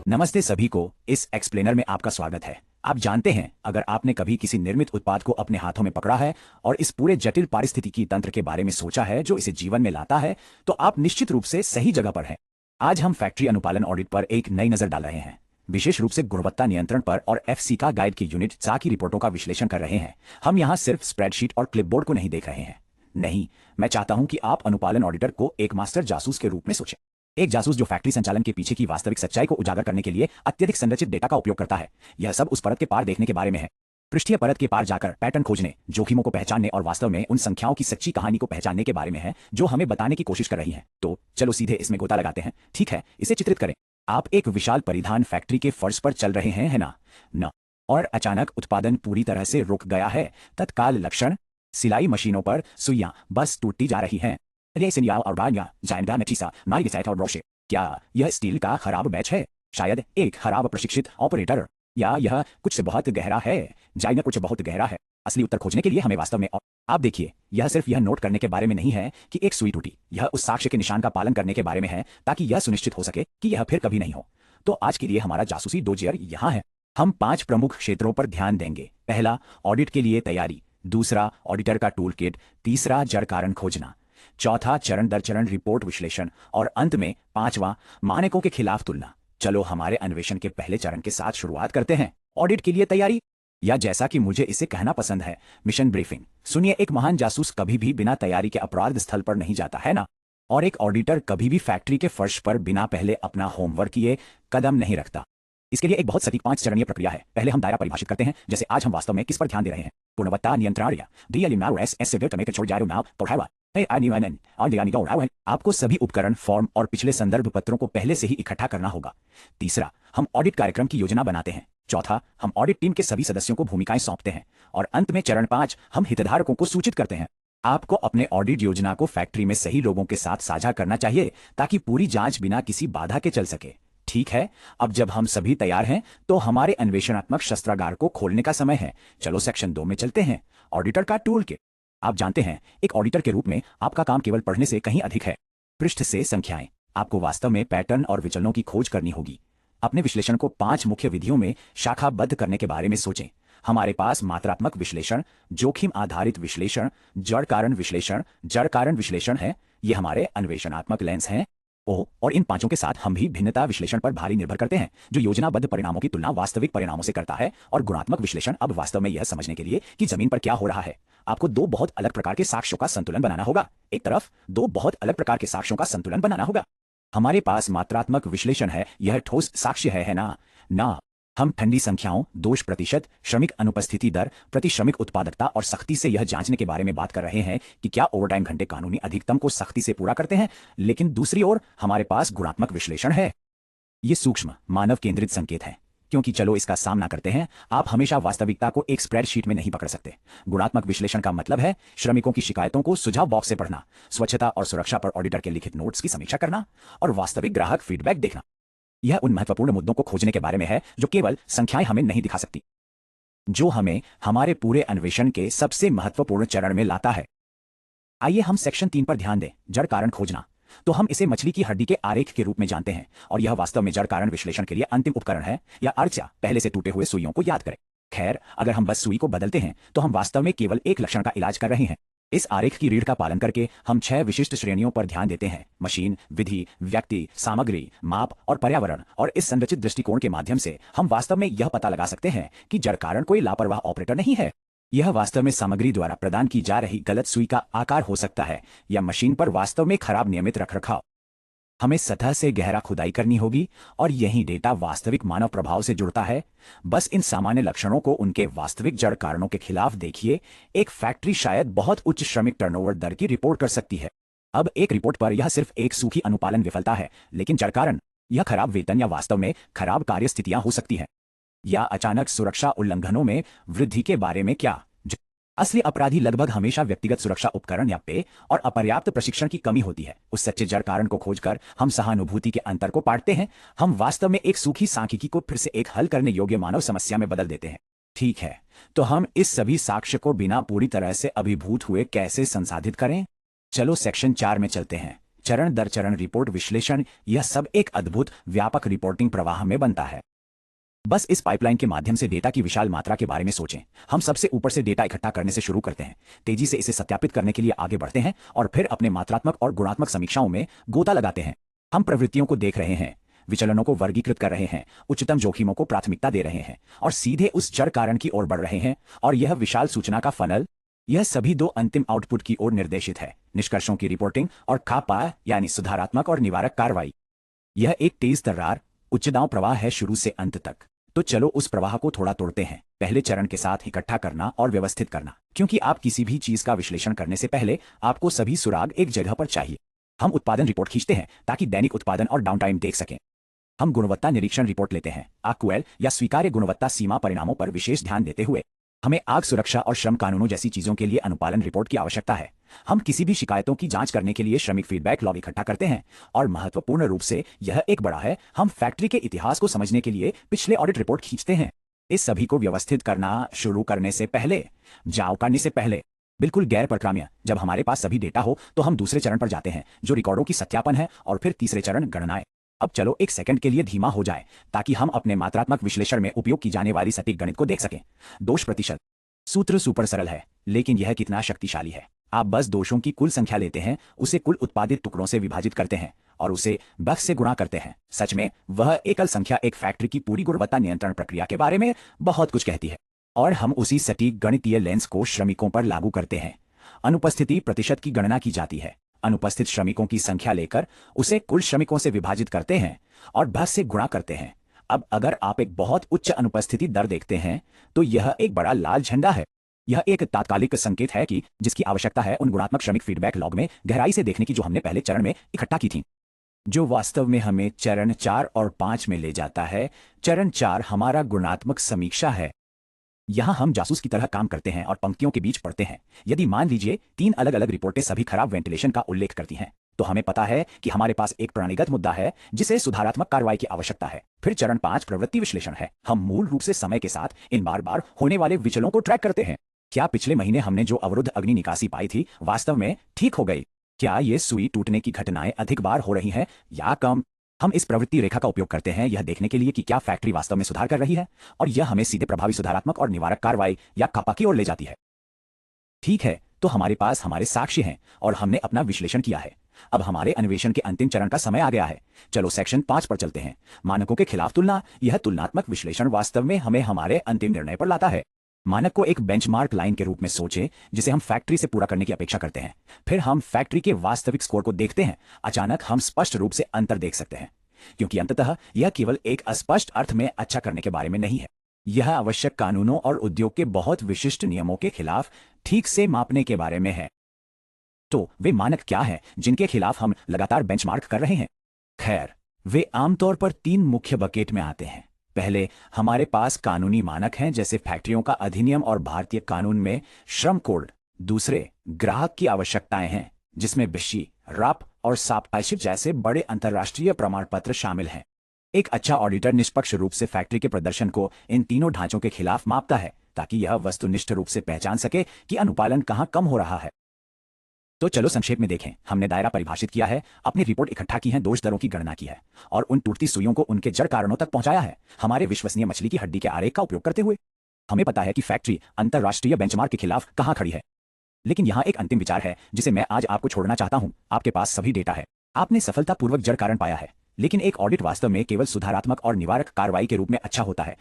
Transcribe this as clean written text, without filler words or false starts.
नमस्ते सभी को। इस एक्सप्लेनर में आपका स्वागत है। आप जानते हैं, अगर आपने कभी किसी निर्मित उत्पाद को अपने हाथों में पकड़ा है और इस पूरे जटिल पारिस्थितिकी तंत्र के बारे में सोचा है जो इसे जीवन में लाता है, तो आप निश्चित रूप से सही जगह पर हैं। आज हम फैक्ट्री अनुपालन ऑडिट पर एक नई नजर डाल रहे हैं, विशेष रूप से गुणवत्ता नियंत्रण पर और एफसी का गाइड की यूनिट सा की रिपोर्टों का विश्लेषण कर रहे हैं। हम यहाँ सिर्फ स्प्रेडशीट और क्लिपबोर्ड को नहीं देख रहे हैं। नहीं, मैं चाहता हूं कि आप अनुपालन ऑडिटर को एक मास्टर जासूस के रूप में सोचें। एक जासूस जो फैक्ट्री संचालन के पीछे की वास्तविक सच्चाई को उजागर करने के लिए अत्यधिक संरचित डेटा का उपयोग करता है। यह सब उस परत के पार देखने के बारे में है, पृष्ठीय परत के पार जाकर पैटर्न खोजने, जोखिमों को पहचानने और वास्तव में उन संख्याओं की सच्ची कहानी को पहचानने के बारे में है जो हमें बताने की कोशिश कर रही हैं। तो चलो सीधे इसमें गोता लगाते हैं। ठीक है, इसे चित्रित करें। आप एक विशाल परिधान फैक्ट्री के फर्श पर चल रहे हैं, है ना? न और अचानक उत्पादन पूरी तरह से रुक गया है। तत्काल लक्षण, सिलाई मशीनों पर सुइयां बस टूटती जा रही हैं। क्या यह स्टील का खराब बैच है? शायद एक खराब प्रशिक्षित ऑपरेटर? या यह कुछ से बहुत गहरा है? जाइना कुछ बहुत गहरा है। असली उत्तर खोजने के लिए हमें वास्तव में आप देखिए, यह सिर्फ यह नोट करने के बारे में नहीं है कि एक सुई टूटी। यह उस साक्ष्य के निशान का पालन करने के बारे में है ताकि यह सुनिश्चित हो सके कि यह फिर कभी नहीं हो। तो आज के लिए हमारा जासूसी डोजियर यहाँ है। हम 5 प्रमुख क्षेत्रों पर ध्यान देंगे। पहला, ऑडिट के लिए तैयारी। दूसरा, ऑडिटर का टूल किट। तीसरा, जड़ कारण खोजना। चौथा, चरण दर चरण रिपोर्ट विश्लेषण। और अंत में 5वां, मानकों के खिलाफ तुलना। चलो हमारे अन्वेषण के पहले चरण के साथ शुरुआत करते हैं, ऑडिट के लिए तैयारी, या जैसा कि मुझे इसे कहना पसंद है, मिशन ब्रीफिंग। सुनिए, एक महान जासूस कभी भी बिना तैयारी के अपराध स्थल पर नहीं जाता, है ना? और एक ऑडिटर कभी भी फैक्ट्री के फर्श पर बिना पहले अपना होमवर्क किए कदम नहीं रखता। इसके लिए एक बहुत सटीक 5 चरणीय प्रक्रिया है। पहले हम दायरा परिभाषित करते हैं, जैसे आज हम वास्तव में किस पर ध्यान दे रहे हैं। गुणवत्ता नियंत्रण। आपको सभी उपकरण, फॉर्म और पिछले संदर्भ पत्रों को पहले से ही इकट्ठा करना होगा। तीसरा, हम ऑडिट कार्यक्रम की योजना बनाते हैं। चौथा, हम ऑडिट टीम के सभी सदस्यों को भूमिकाएं सौंपते हैं। और अंत में चरण 5, हम हितधारकों को सूचित करते हैं। आपको अपने ऑडिट योजना को फैक्ट्री में सही लोगों के साथ साझा करना चाहिए ताकि पूरी जांच बिना किसी बाधा के चल सके। ठीक है, अब जब हम सभी तैयार हैं तो हमारे अन्वेषणात्मक शस्त्रागार को खोलने का समय है। चलो सेक्शन 2 में चलते हैं, ऑडिटर का टूल किट। आप जानते हैं, एक ऑडिटर के रूप में आपका काम केवल पढ़ने से कहीं अधिक है। पृष्ठ से संख्याएं। आपको वास्तव में पैटर्न और विचलनों की खोज करनी होगी। अपने विश्लेषण को 5 मुख्य विधियों में शाखाबद्ध करने के बारे में सोचें। हमारे पास मात्रात्मक विश्लेषण, जोखिम आधारित विश्लेषण, जड़ कारण विश्लेषण है। ये हमारे अन्वेषणात्मक लेंस हैं। और इन 5 के साथ हम भी भिन्नता विश्लेषण पर भारी निर्भर करते हैं, जो योजनाबद्ध परिणामों की तुलना वास्तविक परिणामों से करता है। और गुणात्मक विश्लेषण अब वास्तव में यह समझने के लिए कि जमीन पर क्या हो रहा है, आपको 2 बहुत अलग प्रकार के साक्ष्यों का संतुलन बनाना होगा। एक तरफ 2 बहुत अलग प्रकार के साक्ष्यों का संतुलन बनाना होगा। हमारे पास मात्रात्मक विश्लेषण है, यह ठोस साक्ष्य है ना? हम ठंडी संख्याओं, दोष प्रतिशत, श्रमिक अनुपस्थिति दर, प्रति श्रमिक उत्पादकता और सख्ती से यह जांचने के बारे में बात कर रहे हैं कि क्या ओवरटाइम घंटे कानूनी अधिकतम को सख्ती से पूरा करते हैं। लेकिन दूसरी ओर हमारे पास गुणात्मक विश्लेषण है। ये सूक्ष्म, मानव केंद्रित संकेत है, क्योंकि चलो इसका सामना करते हैं, आप हमेशा वास्तविकता को एक स्प्रेडशीट में नहीं पकड़ सकते। गुणात्मक विश्लेषण का मतलब है श्रमिकों की शिकायतों को सुझाव बॉक्स से पढ़ना, स्वच्छता और सुरक्षा पर ऑडिटर के लिखित नोट्स की समीक्षा करना और वास्तविक ग्राहक फीडबैक देखना। यह उन महत्वपूर्ण मुद्दों को खोजने के बारे में है जो केवल संख्याएं हमें नहीं दिखा सकती, जो हमें हमारे पूरे अन्वेषण के सबसे महत्वपूर्ण चरण में लाता है। आइए हम सेक्शन 3 पर ध्यान दें, जड़ कारण खोजना। तो हम इसे मछली की हड्डी के आरेख के रूप में जानते हैं, और यह वास्तव में जड़ कारण विश्लेषण के लिए अंतिम उपकरण है, या अर्चा पहले से टूटे हुए सुइयों को याद करें। खैर, अगर हम बस सुई को बदलते हैं तो हम वास्तव में केवल एक लक्षण का इलाज कर रहे हैं। इस आरेख की रीढ़ का पालन करके हम 6 विशिष्ट श्रेणियों पर ध्यान देते हैं: मशीन, विधि, व्यक्ति, सामग्री, माप और पर्यावरण। और इस संरचित दृष्टिकोण के माध्यम से हम वास्तव में यह पता लगा सकते हैं कि जड़ कारण कोई लापरवाह ऑपरेटर नहीं है। यह वास्तव में सामग्री द्वारा प्रदान की जा रही गलत सुई का आकार हो सकता है, या मशीन पर वास्तव में खराब नियमित रखरखाव। हमें सतह से गहरा खुदाई करनी होगी, और यही डेटा वास्तविक मानव प्रभाव से जुड़ता है। बस इन सामान्य लक्षणों को उनके वास्तविक जड़ कारणों के खिलाफ देखिए। एक फैक्ट्री शायद बहुत उच्च श्रमिक टर्नओवर दर की रिपोर्ट कर सकती है। अब एक रिपोर्ट पर यह सिर्फ एक सूखी अनुपालन विफलता है, लेकिन जड़ कारण, यह खराब वेतन या वास्तव में खराब कार्य स्थितियां हो सकती हैं, या अचानक सुरक्षा उल्लंघनों में वृद्धि के बारे में क्या। असली अपराधी लगभग हमेशा व्यक्तिगत सुरक्षा उपकरण या पेय और अपर्याप्त प्रशिक्षण की कमी होती है। उस सच्चे जड़ कारण को खोजकर हम सहानुभूति के अंतर को पाटते हैं। हम वास्तव में एक सूखी सांख्यिकी को फिर से एक हल करने योग्य मानव समस्या में बदल देते हैं। ठीक है, तो हम इस सभी साक्ष्य को बिना पूरी तरह से अभिभूत हुए कैसे संसाधित करें? चलो सेक्शन 4 में चलते हैं। चरण दर चरण रिपोर्ट विश्लेषण, यह सब एक अद्भुत व्यापक रिपोर्टिंग प्रवाह में बनता है। बस इस पाइपलाइन के माध्यम से डेटा की विशाल मात्रा के बारे में सोचें। हम सबसे ऊपर से डेटा इकट्ठा करने से शुरू करते हैं, तेजी से इसे सत्यापित करने के लिए आगे बढ़ते हैं और फिर अपने मात्रात्मक और गुणात्मक समीक्षाओं में गोता लगाते हैं। हम प्रवृत्तियों को देख रहे हैं, विचलनों को वर्गीकृत कर रहे हैं, उच्चतम जोखिमों को प्राथमिकता दे रहे हैं और सीधे उस जड़ कारण की ओर बढ़ रहे हैं। और यह विशाल सूचना का फनल, यह सभी दो अंतिम आउटपुट की ओर निर्देशित है, निष्कर्षों की रिपोर्टिंग और खापा यानी सुधारात्मक और निवारक कार्रवाई। यह एक तेज तर्रार उच्च दांव प्रवाह है शुरू से अंत तक। तो चलो उस प्रवाह को थोड़ा तोड़ते हैं। पहले चरण के साथ इकट्ठा करना और व्यवस्थित करना, क्योंकि आप किसी भी चीज का विश्लेषण करने से पहले आपको सभी सुराग एक जगह पर चाहिए। हम उत्पादन रिपोर्ट खींचते हैं ताकि दैनिक उत्पादन और डाउनटाइम देख सकें। हम गुणवत्ता निरीक्षण रिपोर्ट लेते हैं, आक्यूएल या स्वीकार्य गुणवत्ता सीमा परिणामों पर विशेष ध्यान देते हुए। हमें आग सुरक्षा और श्रम कानूनों जैसी चीजों के लिए अनुपालन रिपोर्ट की आवश्यकता है। हम किसी भी शिकायतों की जांच करने के लिए श्रमिक फीडबैक लॉग इकट्ठा करते हैं। और महत्वपूर्ण रूप से यह एक बड़ा है, हम फैक्ट्री के इतिहास को समझने के लिए पिछले ऑडिट रिपोर्ट खींचते हैं। इस सभी को व्यवस्थित करना शुरू करने से पहले, जाओ करने से पहले, बिल्कुल गैर परक्राम्य, जब हमारे पास सभी डेटा हो तो हम दूसरे चरण पर जाते हैं जो रिकॉर्डों की सत्यापन है, और फिर तीसरे चरण गणनाएं। अब चलो एक सेकंड के लिए धीमा हो जाए ताकि हम अपने मात्रात्मक विश्लेषण में उपयोग की जाने वाली सटीक गणित को देख सकें। दोष प्रतिशत सूत्र सुपर सरल है, लेकिन यह कितना शक्तिशाली है। आप बस दोषों की कुल संख्या लेते हैं, उसे कुल उत्पादित टुकड़ों से विभाजित करते हैं और उसे बग से गुणा करते हैं। सच में वह एकल संख्या एक फैक्ट्री की पूरी गुणवत्ता नियंत्रण प्रक्रिया के बारे में बहुत कुछ कहती है। और हम उसी सटीक गणितीय लेंस को श्रमिकों पर लागू करते हैं। अनुपस्थिति प्रतिशत की गणना की जाती है। अनुपस्थित श्रमिकों की संख्या लेकर उसे कुल श्रमिकों से विभाजित करते हैं और बग से गुणा करते हैं। अब अगर आप एक बहुत उच्च अनुपस्थिति दर देखते हैं तो यह एक बड़ा लाल झंडा है। यह एक तात्कालिक संकेत है कि जिसकी आवश्यकता है उन गुणात्मक श्रमिक फीडबैक लॉग में गहराई से देखने की जो हमने पहले चरण में इकट्ठा की थी, जो वास्तव में हमें चरण 4 और 5 में ले जाता है। चरण 4 हमारा गुणात्मक समीक्षा है। यहां हम जासूस की तरह काम करते हैं और पंक्तियों के बीच पढ़ते हैं। यदि मान लीजिए 3 अलग अलग रिपोर्टें सभी खराब वेंटिलेशन का उल्लेख करती हैं, तो हमें पता है कि हमारे पास एक प्रणालीगत मुद्दा है जिसे सुधारात्मक कार्रवाई की आवश्यकता है। फिर चरण 5 प्रवृत्ति विश्लेषण है। हम मूल रूप से समय के साथ इन बार बार होने वाले विचलों को ट्रैक करते हैं। क्या पिछले महीने हमने जो अवरुद्ध अग्नि निकासी पाई थी वास्तव में ठीक हो गई? क्या ये सुई टूटने की घटनाएं अधिक बार हो रही हैं या कम? हम इस प्रवृत्ति रेखा का उपयोग करते हैं यह देखने के लिए कि क्या फैक्ट्री वास्तव में सुधार कर रही है, और यह हमें सीधे प्रभावी सुधारात्मक और निवारक कार्रवाई या खापा की ओर ले जाती है। ठीक है, तो हमारे पास हमारे साक्ष्य हैं और हमने अपना विश्लेषण किया है। अब हमारे अन्वेषण के अंतिम चरण का समय आ गया है। चलो सेक्शन 5 पर चलते हैं। मानकों के खिलाफ तुलना। यह तुलनात्मक विश्लेषण वास्तव में हमें हमारे अंतिम निर्णय पर लाता है। मानक को एक बेंचमार्क लाइन के रूप में सोचें जिसे हम फैक्ट्री से पूरा करने की अपेक्षा करते हैं। फिर हम फैक्ट्री के वास्तविक स्कोर को देखते हैं। अचानक हम स्पष्ट रूप से अंतर देख सकते हैं, क्योंकि अंततः यह केवल एक अस्पष्ट अर्थ में अच्छा करने के बारे में नहीं है। यह आवश्यक कानूनों और उद्योग के बहुत विशिष्ट नियमों के खिलाफ ठीक से मापने के बारे में है। तो वे मानक क्या हैं जिनके खिलाफ हम लगातार बेंचमार्क कर रहे हैं? खैर, वे आमतौर पर 3 मुख्य बकेट में आते हैं। पहले हमारे पास कानूनी मानक हैं जैसे फैक्ट्रियों का अधिनियम और भारतीय कानून में श्रम कोड। दूसरे ग्राहक की आवश्यकताएं हैं जिसमें बिशी, रप और साप्ताहिक जैसे बड़े अंतर्राष्ट्रीय प्रमाण पत्र शामिल हैं। एक अच्छा ऑडिटर निष्पक्ष रूप से फैक्ट्री के प्रदर्शन को इन तीनों ढांचों के खिलाफ मापता है ताकि यह वस्तुनिष्ठ रूप से पहचान सके कि अनुपालन कहां कम हो रहा है। तो चलो संक्षेप में देखें। हमने दायरा परिभाषित किया है, अपनी रिपोर्ट इकट्ठा की है, दोष दरों की गणना की है और उन टूटती सुइयों को उनके जड़ कारणों तक पहुंचाया है हमारे विश्वसनीय मछली की हड्डी के आरेख का उपयोग करते हुए। हमें पता है कि फैक्ट्री अंतर्राष्ट्रीय बेंचमार्क के खिलाफ कहां खड़ी है। लेकिन यहां एक अंतिम विचार है जिसे मैं आज आपको छोड़ना चाहता हूं। आपके पास सभी डेटा है, आपने सफलतापूर्वक जड़ कारण पाया है, लेकिन एक ऑडिट वास्तव में केवल सुधारात्मक और निवारक कार्रवाई के रूप में अच्छा होता है